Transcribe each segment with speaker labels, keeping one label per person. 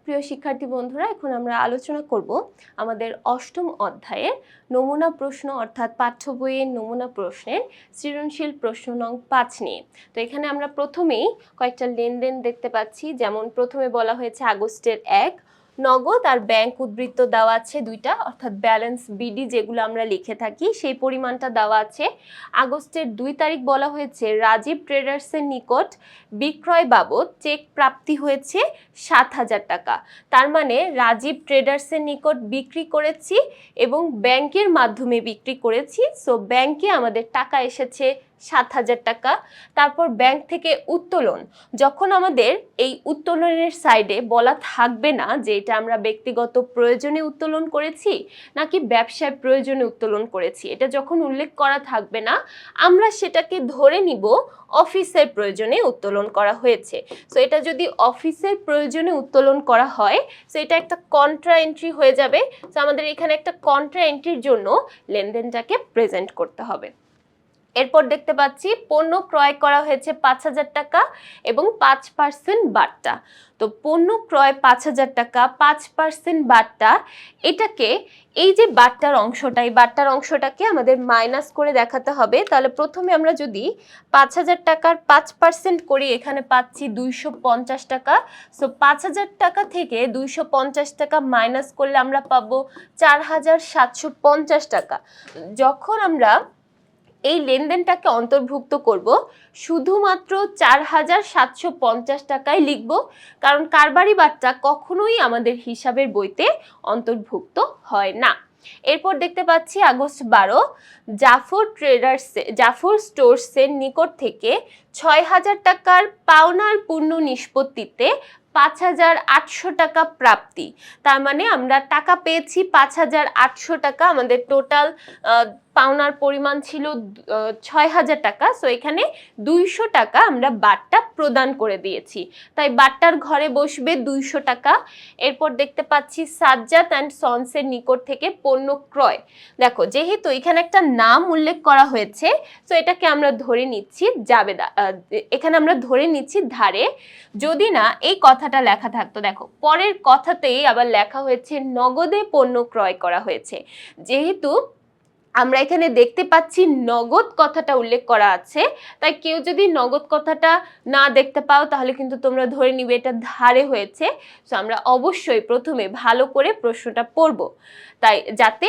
Speaker 1: প্রিয় শিক্ষার্থী বন্ধুরা, এখন আমরা আলোচনা করব আমাদের অষ্টম অধ্যায়ের নমুনা প্রশ্ন অর্থাৎ পাঠ্য বইয়ের নমুনা প্রশ্নের সৃজনশীল প্রশ্ন নং 5 নিয়ে। তো এখানে আমরা প্রথমেই কয়েকটা লেনদেন দেখতে পাচ্ছি। যেমন প্রথমে বলা হয়েছে আগস্টের 1, নগদ আর ব্যাংক উদ্ধৃত দেওয়া আছে দুইটা, অর্থাৎ ব্যালেন্স বিডি যেগুলো আমরা লিখে থাকি সেই পরিমাণটা দেওয়া আছে। আগস্টের 2 তারিখ বলা হয়েছে রাজীব ট্রেডার্সের নিকট বিক্রয় বাবদ চেক প্রাপ্তি হয়েছে 7,000 টাকা। তার মানে রাজীব ট্রেডার্সের নিকট বিক্রি করেছি এবং ব্যাংকের মাধ্যমে বিক্রি করেছি, সো ব্যাংকে আমাদের টাকা এসেছে 7,000 টাকা। তারপর ব্যাংক থেকে উত্তোলন, যখন আমাদের এই উত্তোলনের সাইডে বলা থাকবে না যে এটা আমরা ব্যক্তিগত প্রয়োজনে উত্তোলন করেছি নাকি ব্যবসায় প্রয়োজনে উত্তোলন করেছি, এটা যখন উল্লেখ করা থাকবে না আমরা সেটাকে ধরে নিব অফিসের প্রয়োজনে উত্তোলন করা হয়েছে। সো এটা যদি অফিসের প্রয়োজনে উত্তোলন করা হয় সো এটা একটা কন্ট্রা এন্ট্রি হয়ে যাবে। সো আমাদের এখানে একটা কন্ট্রা এন্ট্রির জন্য লেনদেনটাকে প্রেজেন্ট করতে হবে। এরপর দেখতে পাচ্ছি পণ্য ক্রয় করা হয়েছে 5,000 টাকা এবং 5% বাট্টা। তো পণ্য ক্রয় 5,000 টাকা, 5% বাট্টা, এটাকে এই যে বাট্টার অংশটা, এই বাট্টার অংশটাকে আমাদের মাইনাস করে দেখাতে হবে। তাহলে প্রথমে আমরা যদি 5,000 টাকার 5% করি এখানে পাচ্ছি 250 টাকা। সো 5,000 টাকা থেকে 250 টাকা মাইনাস করলে আমরা পাবো 4,750 টাকা। যখন আমরা এই লেনদেনটাকে অন্তর্ভুক্ত করব শুধুমাত্র 4,750 টাকায় লিখব, কারণ কারবারি বাট্টা কখনোই আমাদের হিসাবের বইতে অন্তর্ভুক্ত হয় না। এরপর দেখতে পাচ্ছি আগস্ট 12 জাফর স্টোরসের নিকট থেকে 6,000 টাকার পাওনার পূর্ণ নিষ্পত্তিতে 5,800 টাকা প্রাপ্তি। তার মানে আমরা টাকা পেয়েছি 5,800 টাকা, আমাদের টোটাল পাওনার পরিমাণ ছিল 6,000 টাকা। সো এখানে 200 টাকা আমরা বাট্টা প্রদান করে দিয়েছি, তাই বাট্টার ঘরে বসবে 200 টাকা। এরপর দেখতে পাচ্ছি সাজ্জাদ অ্যান্ড সন্সের নিকট থেকে পণ্য ক্রয়। দেখো যেহেতু এখানে একটা নাম উল্লেখ করা হয়েছে সো এটাকে আমরা ধরে নিচ্ছি জাবেদা, এখানে আমরা ধরে নিচ্ছি ধারে। যদি না এই কথাটা লেখা থাকতো, দেখো পরের কথাতেই আবার লেখা হয়েছে নগদে পণ্য ক্রয় করা হয়েছে। যেহেতু আমরা এখানে দেখতে পাচ্ছি নগদ কথাটা উল্লেখ করা আছে, তাই কেউ যদি নগদ কথাটা না দেখতে পাও তাহলে কিন্তু তোমরা ধরে নিবে এটা ধারে হয়েছে। সো আমরা অবশ্যই প্রথমে ভালো করে প্রশ্নটা পড়ব, তাই যাতে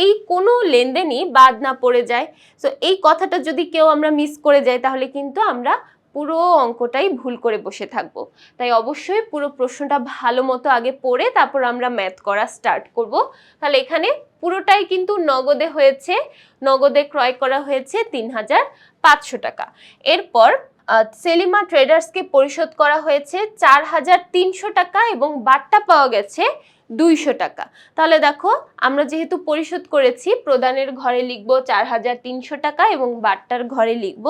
Speaker 1: এই কোনো লেনদেনই বাদ না পড়ে যায়। সো এই কথাটা যদি কেউ আমরা মিস করে যাই তাহলে কিন্তু আমরা পুরো অঙ্কটাই ভুল করে বসে থাকব। তাই অবশ্যই পুরো প্রশ্নটা ভালো মতো আগে পড়ে তারপর আমরা ম্যাথ করা স্টার্ট করব। তাহলে এখানে পুরোটাই কিন্তু নগদে হয়েছে, নগদে ক্রয় করা হয়েছে 3,500 টাকা। এরপর সেলিমা ট্রেডার্সকে পরিশোধ করা হয়েছে 4,300 টাকা এবং বাট্টা পাওয়া গেছে 200 টাকা। তাহলে দেখো আমরা যেহেতু পরিশোধ করেছি প্রদানের ঘরে লিখব 4,300 টাকা এবং বাট্টার ঘরে লিখব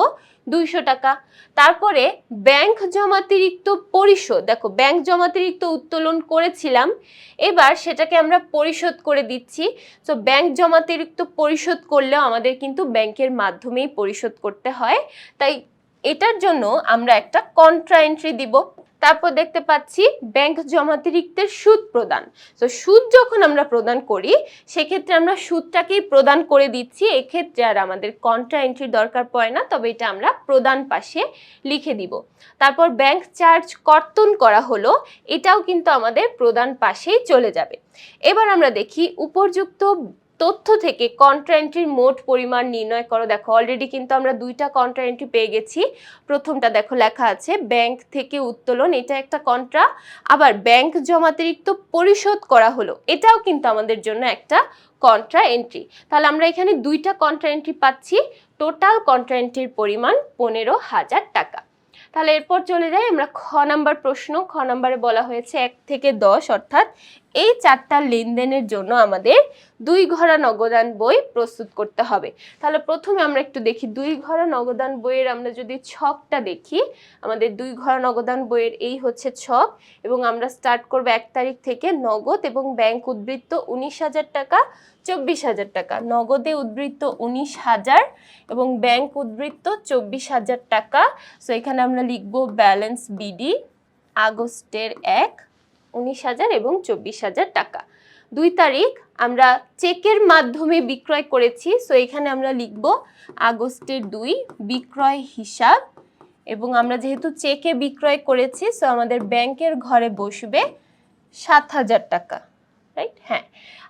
Speaker 1: 200 টাকা। তারপরে ব্যাংক জমাতিরিক্ত পরিশোধ, দেখো ব্যাংক জমাতিরিক্ত উত্তোলন করেছিলাম, এবার সেটাকে আমরা পরিশোধ করে দিচ্ছি। তো ব্যাংক জমাতিরিক্ত পরিশোধ করলেও আমাদের কিন্তু ব্যাংকের মাধ্যমেই পরিশোধ করতে হয়, তাই এটার জন্য আমরা একটা কন্ট্রা এন্ট্রি দিব। তারপর দেখতে পাচ্ছি ব্যাংক জমাতিরিক্তের সুদ প্রদান। তো সুদ যখন আমরা প্রদান করি সেক্ষেত্রে আমরা সুদটাকেই প্রদান করে দিচ্ছি, এক্ষেত্রে আর আমাদের কন্ট্রা এন্ট্রির দরকার পড়ে না, তবে এটা আমরা প্রদান পাশে লিখে দিব। তারপর ব্যাংক চার্জ কর্তন করা হলো, এটাও কিন্তু আমাদের প্রদান পাশেই চলে যাবে। এবার আমরা দেখি উপযুক্ত তথ্য থেকে কন্ট্রা এন্ট্রির মোট পরিমাণ নির্ণয় করো। দেখো অলরেডি কিন্তু আমরা দুইটা কন্ট্রা এন্ট্রি পেয়ে গেছি। প্রথমটা দেখো লেখা আছে ব্যাংক থেকে উত্তোলন, এটা একটা কন্ট্রা, আবার ব্যাংক জমাতিরিক্ত পরিশোধ করা হলো, এটাও কিন্তু আমাদের জন্য একটা কন্ট্রা এন্ট্রি। তাহলে আমরা এখানে দুইটা কন্ট্রা এন্ট্রি পাচ্ছি, টোটাল কন্ট্রা এন্ট্রির পরিমাণ 15,000 টাকা। তাহলে এরপর চলে যাই আমরা খ নাম্বার প্রশ্ন। খ নাম্বারে বলা হয়েছে 1 থেকে 10, অর্থাৎ এই 4টা লেনদেনের জন্য আমাদের 2 ঘরা নগদান বই প্রস্তুত করতে হবে। তাহলে প্রথমে আমরা একটু দেখি 2 ঘরা নগদান বইয়ের আমরা যদি ছকটা দেখি, আমাদের 2 ঘরা নগদান বইয়ের এই হচ্ছে ছক এবং আমরা স্টার্ট করব 1 তারিখ থেকে। নগদ এবং ব্যাংক উদ্ধৃত 19,000 টাকা, 24,000 টাকা। নগদে উদ্ধৃত 19,000 এবং ব্যাংক উদ্ধৃত 24,000 টাকা। সো এখানে আমরা লিখব ব্যালেন্স বিডি আগস্টের 1, 19,000 এবং 24,000 টাকা। 2 তারিখ আমরা চেকের মাধ্যমে বিক্রয় করেছি, সো এখানে আমরা লিখব আগস্টের 2 বিক্রয় হিসাব, এবং আমরা যেহেতু চেকে বিক্রয় করেছি সো আমাদের ব্যাংকের ঘরে বসবে 7,000 টাকা, রাইট? হ্যাঁ,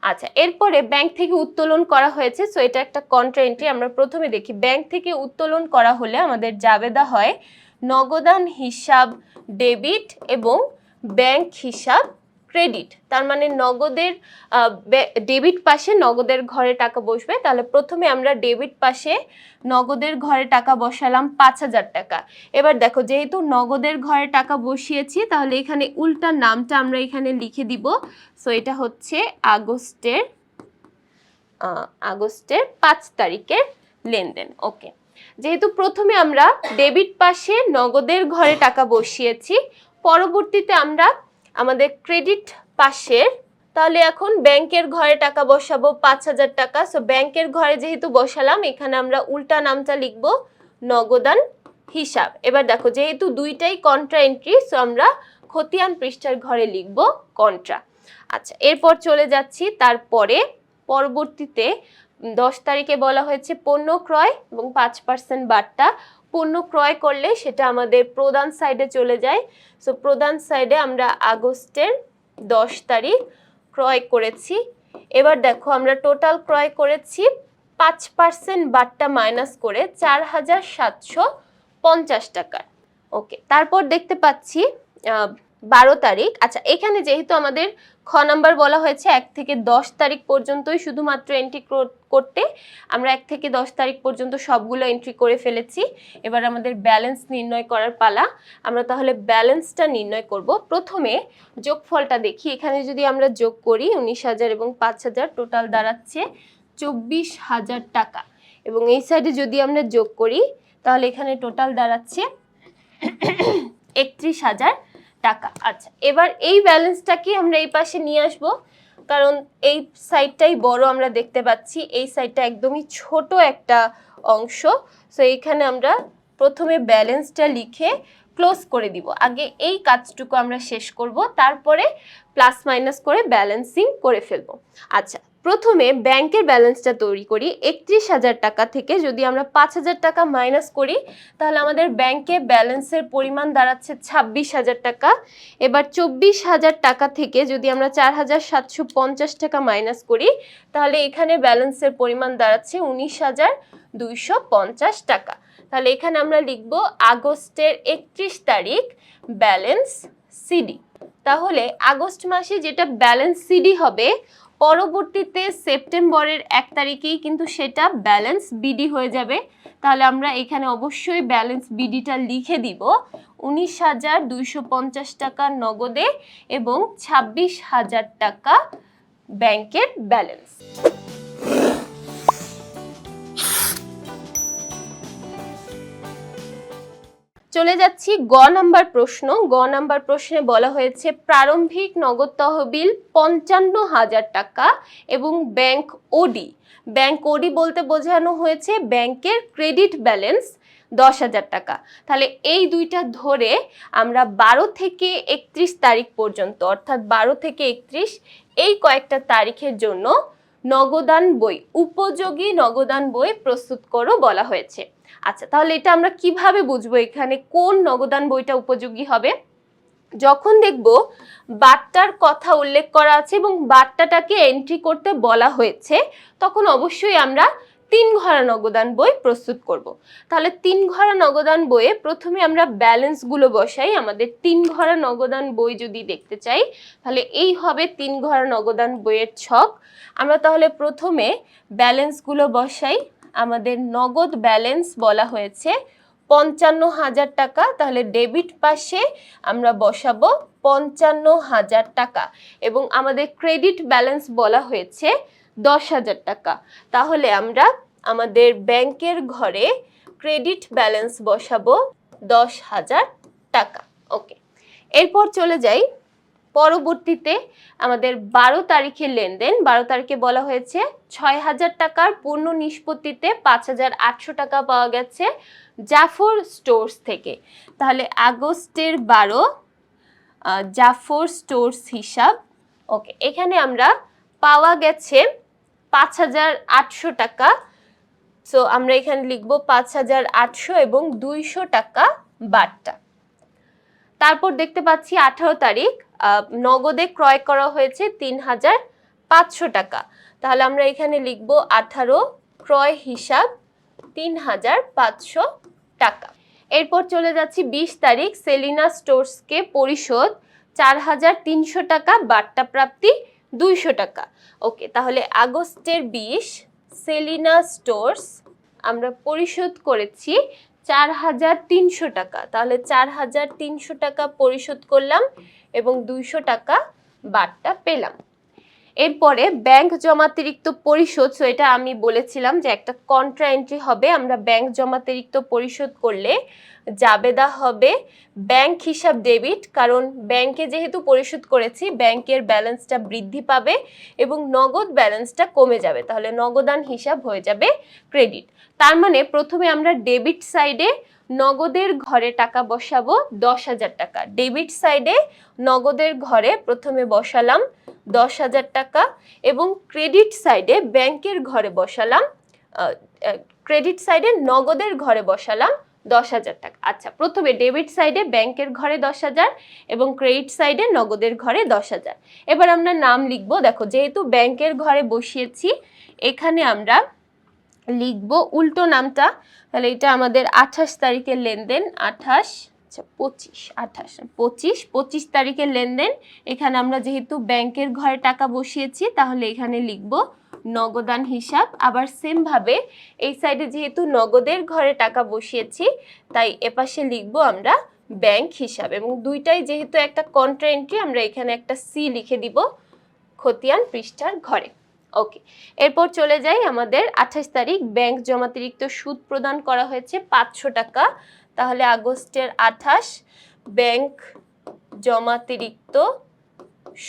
Speaker 1: আচ্ছা, এরপরে ব্যাংক থেকে উত্তোলন করা হয়েছে, সো এটা একটা কন্ট্রা এন্ট্রি। আমরা প্রথমে দেখি ব্যাংক থেকে উত্তোলন করা হলে আমাদের জাবেদা হয় নগদান হিসাব ডেবিট এবং ব্যাংক হিসাব ক্রেডিট। তার মানে নগদের ডেবিট পাশে নগদের ঘরে টাকা বসবে। তাহলে প্রথমে আমরা ডেবিট পাশে নগদের ঘরে টাকা বসালাম 5,000 টাকা। এবার দেখো, যেহেতু নগদের ঘরে টাকা বসিয়েছি তাহলে এখানে উল্টা নামটা আমরা এখানে লিখে দিব। সো এটা হচ্ছে আগস্টের 5 তারিখের লেনদেন। ওকে, যেহেতু প্রথমে আমরা ডেবিট পাশে নগদের ঘরে টাকা বসিয়েছি, পরবর্তীতে আমরা আমাদের ক্রেডিট পাশের, তাহলে এখন ব্যাংকের ঘরে টাকা বসাবো 5,000 টাকা। সো ব্যাংকের ঘরে যেহেতু বসালাম এখানে আমরা উল্টা নামটা লিখব নগদান হিসাব। এবার দেখো, যেহেতু দুইটাই কন্ট্রা এন্ট্রি সো আমরা খতিয়ান পৃষ্ঠার ঘরে লিখব কন্ট্রা। আচ্ছা, এরপর চলে যাচ্ছি তারপরে পরবর্তীতে 10 তারিখে বলা হয়েছে পণ্য ক্রয় এবং 5% বাট্টা। পণ্য ক্রয় করলে সেটা আমাদের প্রদান সাইডে চলে যায়। সো প্রদান সাইডে আমরা আগস্টের 10 তারিখ ক্রয় করেছি। এবার দেখো, আমরা টোটাল ক্রয় করেছি 5% বাট্টা মাইনাস করে 4,750 টাকার। ওকে, তারপর দেখতে পাচ্ছি 12 তারিখ। আচ্ছা, এখানে যেহেতু আমাদের খ নাম্বার বলা হয়েছে 1 থেকে 10 তারিখ পর্যন্তই শুধুমাত্র এন্ট্রি করতে, আমরা 1 থেকে 10 তারিখ পর্যন্ত সবগুলো এন্ট্রি করে ফেলেছি। এবার আমাদের ব্যালেন্স নির্ণয় করার পালা। আমরা তাহলে ব্যালেন্সটা নির্ণয় করব। প্রথমে যোগফলটা দেখি। এখানে যদি আমরা যোগ করি 19,000 এবং 5,000, টোটাল দাঁড়াচ্ছে 24,000 টাকা। এবং এই সাইডে যদি আমরা যোগ করি তাহলে এখানে টোটাল দাঁড়াচ্ছে 31,000 টাকা। আচ্ছা, এবার এই ব্যালেন্সটাকে আমরা এই পাশে নিয়ে আসব, কারণ এই সাইডটাই বড় আমরা দেখতে পাচ্ছি, এই সাইডটা একদমই ছোট একটা অংশ। সো এইখানে আমরা প্রথমে ব্যালেন্সটা লিখে ক্লোজ করে দিব। আগে এই কাজটুকু আমরা শেষ করব, তারপরে প্লাস মাইনাস করে ব্যালেন্সিং করে ফেলব। আচ্ছা, প্রথমে ব্যাংকের ব্যালেন্সটা তৈরি করি। 31,000 টাকা থেকে যদি আমরা 5,000 টাকা মাইনাস করি তাহলে আমাদের ব্যাংকে ব্যালেন্সের পরিমাণ দাঁড়াচ্ছে 26,000 টাকা। এবার 24,000 টাকা থেকে যদি আমরা 4,750 টাকা মাইনাস করি তাহলে এখানে ব্যালেন্সের পরিমাণ দাঁড়াচ্ছে 19,250 টাকা। তাহলে এখানে আমরা লিখব আগস্টের 31 তারিখ ব্যালেন্স সিডি। তাহলে আগস্ট মাসে যেটা ব্যালেন্স সিডি হবে, পরবর্তীতে সেপ্টেম্বরের 1 তারিখেই কিন্তু সেটা ব্যালেন্স বিডি হয়ে যাবে। তাহলে আমরা এখানে অবশ্যই ব্যালেন্স বিডিটা লিখে দিব 19,250 টাকা নগদে এবং 26,000 টাকা ব্যাংকের ব্যালেন্স। চলে যাচ্ছি গ নাম্বার প্রশ্ন। গ নাম্বার প্রশ্নে বলা হয়েছে প্রারম্ভিক নগদ তহবিল 55,000 টাকা এবং ব্যাংক ওডি। ব্যাংক ওডি বলতে বোঝানো হয়েছে ব্যাংকের ক্রেডিট ব্যালেন্স 10,000 টাকা। তাহলে এই দুইটা ধরে আমরা 12 থেকে 31 তারিখ পর্যন্ত, অর্থাৎ 12 থেকে 31 এই কয়েকটা তারিখের জন্য নগদান বই, উপযোগী নগদান বই প্রস্তুত করো বলা হয়েছে। আচ্ছা, তাহলে এটা আমরা কিভাবে বুঝবো এখানে কোন নগদান বইটা উপযোগী হবে? যখন দেখব বাট্টার কথা উল্লেখ করা আছে এবং বাট্টাটাকে এন্ট্রি করতে বলা হয়েছে তখন অবশ্যই আমরা 3 ঘরা নগদান বই প্রস্তুত করব। তাহলে 3 ঘরা নগদান বইয়ে প্রথমে আমরা ব্যালেন্সগুলো বসাই। আমাদের 3 ঘরা নগদান বই যদি দেখতে চাই তাহলে এই হবে 3 ঘরা নগদান বইয়ের ছক। আমরা তাহলে প্রথমে ব্যালেন্সগুলো বসাই। আমাদের নগদ ব্যালেন্স বলা হয়েছে 55,000 টাকা। তাহলে ডেবিট পাশে আমরা বসাবো 55,000 টাকা এবং আমাদের ক্রেডিট ব্যালেন্স বলা হয়েছে 10,000 টাকা। তাহলে আমরা আমাদের ব্যাংকের ঘরে ক্রেডিট ব্যালেন্স বসাবো 10,000 টাকা। ওকে, এরপর চলে যাই পরবর্তীতে আমাদের 12 তারিখের লেনদেন। 12 তারিখে বলা হয়েছে 6,000 টাকার পূর্ণ নিষ্পত্তিতে 5,800 টাকা পাওয়া গেছে জাফর স্টোর্স থেকে। তাহলে আগস্টের 12 জাফর স্টোর্স হিসাব। ওকে, এখানে আমরা পাওয়া গেছে 5,800 টাকা। সো আমরা এখানে লিখবো 5,800 এবং 200 টাকা বার্তা। তারপর দেখতে পাচ্ছি 18 তারিখ নগদে ক্রয় করা হয়েছে 3,500 টাকা। তাহলে আমরা এখানে লিখবো 18 ক্রয় হিসাব 3,500 টাকা। এরপর চলে যাচ্ছি 20 তারিখ সেলিনা স্টোর্সকে পরিশোধ 4,300 টাকা, বার্তা প্রাপ্তি 200 টাকা। ওকে, তাহলে আগস্টের 20 সেলিনা স্টোর্স আমরা পরিশোধ করেছি 4,300 টাকা। তাহলে 4,300 টাকা পরিশোধ করলাম এবং 200 টাকা বার্তা পেলাম। এরপরে ব্যাংক জমাতিরিক্ত পরিশোধ, সো এটা আমি বলেছিলাম যে একটা কন্ট্রা এন্ট্রি হবে। আমরা ব্যাংক জমাতিরিক্ত পরিশোধ করলে জাবেদা হবে ব্যাংক হিসাব ডেবিট, কারণ ব্যাংকে যেহেতু পরিশোধ করেছি ব্যাংকের ব্যালেন্সটা বৃদ্ধি পাবে এবং নগদ ব্যালেন্সটা কমে যাবে, তাহলে নগদান হিসাব হয়ে যাবে ক্রেডিট। তার মানে প্রথমে আমরা ডেবিট সাইডে নগদের ঘরে টাকা বসাবো 10,000 টাকা। ডেবিট সাইডে নগদের ঘরে প্রথমে বসালাম 10,000 টাকা এবং ক্রেডিট সাইডে ব্যাংকের ঘরে বসালাম ক্রেডিট সাইডে নগদের ঘরে বসালাম 10,000 টাকা। আচ্ছা, প্রথমে ডেবিট সাইডে ব্যাংকের ঘরে 10,000 এবং ক্রেডিট সাইডে নগদের ঘরে 10,000। এবার আমরা নাম লিখবো। দেখো, যেহেতু ব্যাংকের ঘরে বসিয়েছি এখানে আমরা লিখবো উল্টো নামটা। তাহলে এটা আমাদের 28 তারিখের লেনদেন, 25 তারিখের লেনদেন। এখানে আমরা যেহেতু ব্যাংকের ঘরে টাকা বসিয়েছি তাহলে এখানে লিখবো নগদান হিসাব। আবার সেম ভাবে এই সাইডে যেহেতু নগদের ঘরে টাকা বসিয়েছি তাই এপাশে লিখবো আমরা ব্যাংক হিসাব, এবং দুইটাই যেহেতু একটা কন্ট্রা এন্ট্রি আমরা এখানে একটা সি লিখে দিব খতিয়ান পৃষ্ঠার ঘরে। ওকে, এরপর চলে যাই আমাদের 28 তারিখ ব্যাংক জমাতিরিক্ত সুদ প্রদান করা হয়েছে 500 টাকা। তাহলে আগস্টের 28 ব্যাংক জমাতিরিক্ত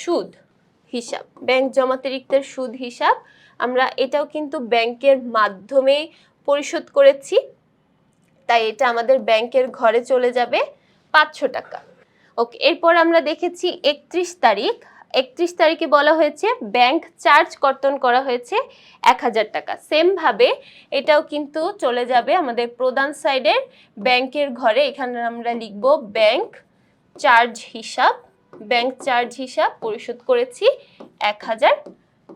Speaker 1: সুদ হিসাব, ব্যাংক জমাতিরিক্তের সুদ হিসাব আমরা এটাও কিন্তু ব্যাংকের মাধ্যমে পরিশোধ করেছি, তাই এটা আমাদের ব্যাংকের ঘরে চলে যাবে 500 টাকা। ওকে, এরপর আমরা দেখেছি 31 তারিখ। 31 তারিখে বলা হয়েছে ব্যাংক চার্জ কর্তন করা হয়েছে 1,000 টাকা। সেম ভাবে এটাও কিন্তু চলে যাবে আমাদের প্রদান সাইডের ব্যাংকের ঘরে। এখানে আমরা লিখব ব্যাংক চার্জ হিসাব, ব্যাংক চার্জ হিসাব পরিশোধ করেছি 1,000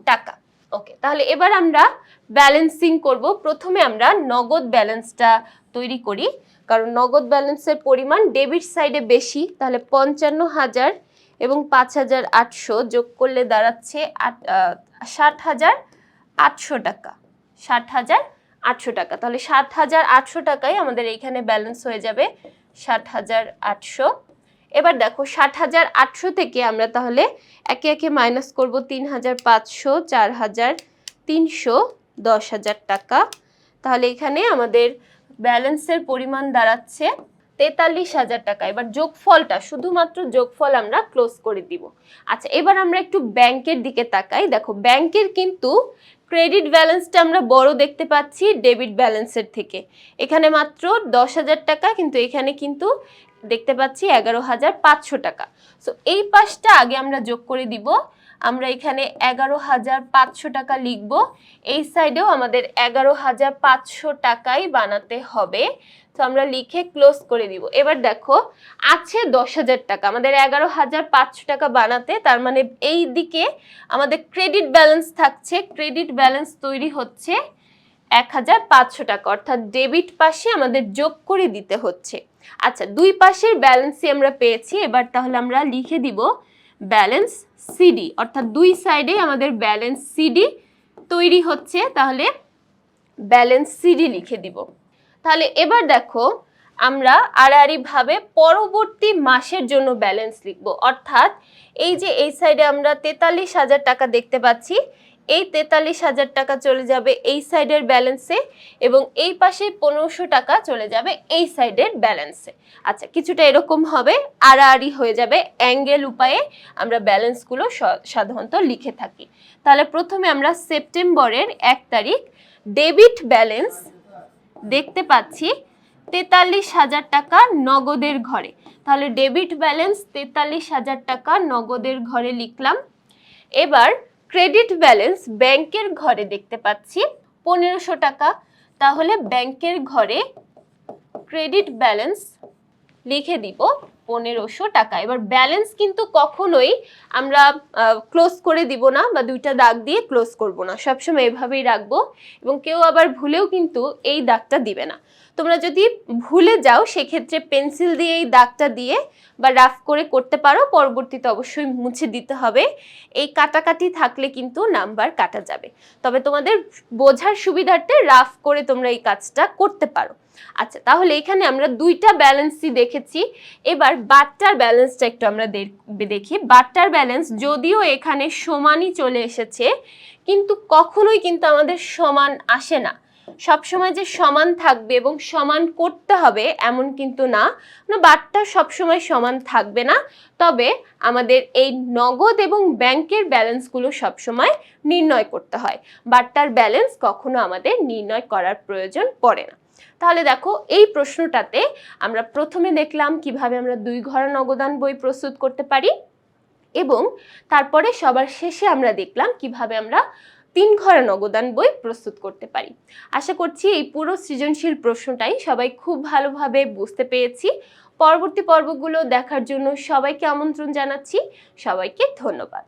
Speaker 1: টাকা। ওকে, তাহলে এবার আমরা ব্যালেন্সিং করব। প্রথমে আমরা নগদ ব্যালেন্সটা তৈরি করি, কারণ নগদ ব্যালেন্সের পরিমাণ ডেবিট সাইডে বেশি। তাহলে 55,000 এবং 5,800 যোগ করলে দাঁড়াচ্ছে 60,800 টাকা। 60,800 টাকা। তাহলে 7,800 টাকাই আমাদের এইখানে ব্যালেন্স হয়ে যাবে 60,800। এবার দেখো 60,800 থেকে আমরা তাহলে একে একে মাইনাস করব 3,500, 4,300, 10,000 টাকা। তাহলে এখানে আমাদের ব্যালেন্সের পরিমাণ দাঁড়াচ্ছে 43,000 টাকা। এবার যোগফলটা, শুধুমাত্র যোগফল আমরা ক্লোজ করে দিব। আচ্ছা, এবার আমরা একটু ব্যাংকের দিকে তাকাই। দেখো, ব্যাংকের কিন্তু ক্রেডিট ব্যালেন্সটা আমরা বড় দেখতে পাচ্ছি ডেবিট ব্যালেন্সের থেকে। এখানে মাত্র 10,000 টাকা, কিন্তু এখানে কিন্তু দেখতে পাচ্ছি 11,500 টাকা। সো এই পাশটা আগে আমরা যোগ করে দিব। আমরা এখানে 11,500 টাকা লিখব। এই সাইডেও আমাদের 11,500 টাকাই বানাতে হবে। তো আমরা লিখে ক্লোজ করে দিব। এবার দেখো আছে 10,000 টাকা, আমাদের 11,500 টাকা বানাতে, তার মানে এই দিকে আমাদের ক্রেডিট ব্যালেন্স থাকছে। ক্রেডিট ব্যালেন্স তৈরি হচ্ছে 1,500 টাকা, অর্থাৎ ডেবিট পাশে আমাদের যোগ করে দিতে হচ্ছে। আচ্ছা, দুই পাশের ব্যালেন্সই আমরা পেয়েছি। এবার তাহলে আমরা লিখে দিব ব্যালেন্স সিডি, অর্থাৎ দুই সাইডে আমাদের ব্যালেন্স সিডি তৈরি হচ্ছে। তাহলে ব্যালেন্স সিডি লিখে দিব। তাহলে এবার দেখো আমরা আড়াআড়ি ভাবে পরবর্তী মাসের জন্য ব্যালেন্স লিখব, অর্থাৎ এই যে এই সাইডে আমরা 43,000 টাকা দেখতে পাচ্ছি, এই 43,000 টাকা চলে যাবে এই সাইডের ব্যালেন্সে এবং এই পাশে 1,500 টাকা চলে যাবে এই সাইডের ব্যালেন্সে। আচ্ছা, কিছুটা এরকম হবে, আড়াআড়ি হয়ে যাবে, অ্যাঙ্গেল উপায়ে আমরা ব্যালেন্সগুলো সাধারণত লিখে থাকি। তাহলে প্রথমে আমরা সেপ্টেম্বরের 1 তারিখ ডেবিট ব্যালেন্স দেখতে পাচ্ছি 43,000 টাকা নগদের ঘরে। তাহলে ডেবিট ব্যালেন্স 43,000 টাকা নগদের ঘরে লিখলাম। এবার ক্রেডিট ব্যালেন্স ব্যাংকের ঘরে দেখতে পাচ্ছি 1500 টাকা। তাহলে ব্যাংকের ঘরে ক্রেডিট ব্যালেন্স লিখে দিব 1500 টাকা। এবার ব্যালেন্স কিন্তু কখনোই আমরা ক্লোজ করে দিব না বা দুইটা দাগ দিয়ে ক্লোজ করব না, সবসময় এভাবেই রাখবো। এবং কেউ আবার ভুলেও কিন্তু এই দাগটা দিবে না। তোমরা যদি ভুলে যাও সেক্ষেত্রে পেন্সিল দিয়ে এই দাগটা দিয়ে বা রাফ করে করতে পারো, পরবর্তীতে অবশ্যই মুছে দিতে হবে। এই কাটাকাটি থাকলে কিন্তু নাম্বার কাটা যাবে। তবে তোমাদের বোঝার সুবিধার্থে রাফ করে তোমরা এই কাজটা করতে পারো। আচ্ছা, তাহলে এখানে আমরা দুইটা ব্যালেন্সই দেখেছি। এবার বাট্টার ব্যালেন্সটা একটু আমরা দেখি। বাট্টার ব্যালেন্স যদিও এখানে সমানই চলে এসেছে, কিন্তু কখনোই কিন্তু আমাদের সমান আসে না। সবসময় যে সমান থাকবে এবং সমান করতে হবে এমন কিন্তু না, বাট্টা সবসময় সমান থাকবে না। তবে আমাদের এই নগদ এবং ব্যাংকের ব্যালেন্সগুলো সবসময় নির্ণয় করতে হয়। বাট্টার ব্যালেন্স কখনো আমাদের নির্ণয় করার প্রয়োজন পড়ে না। তাহলে দেখো, এই প্রশ্নটাতে আমরা প্রথমে দেখলাম কিভাবে আমরা 2 ঘর নগদান বই প্রস্তুত করতে পারি, এবং তারপরে সবার শেষে আমরা দেখলাম কিভাবে আমরা 3 ঘর নগদান বই প্রস্তুত করতে পারি। আশা করছি এই পুরো সৃজনশীল প্রশ্নটাই সবাই খুব ভালোভাবে বুঝতে পেরেছি। পরবর্তী পর্বগুলো দেখার জন্য সবাইকে আমন্ত্রণ জানাচ্ছি। সবাইকে ধন্যবাদ।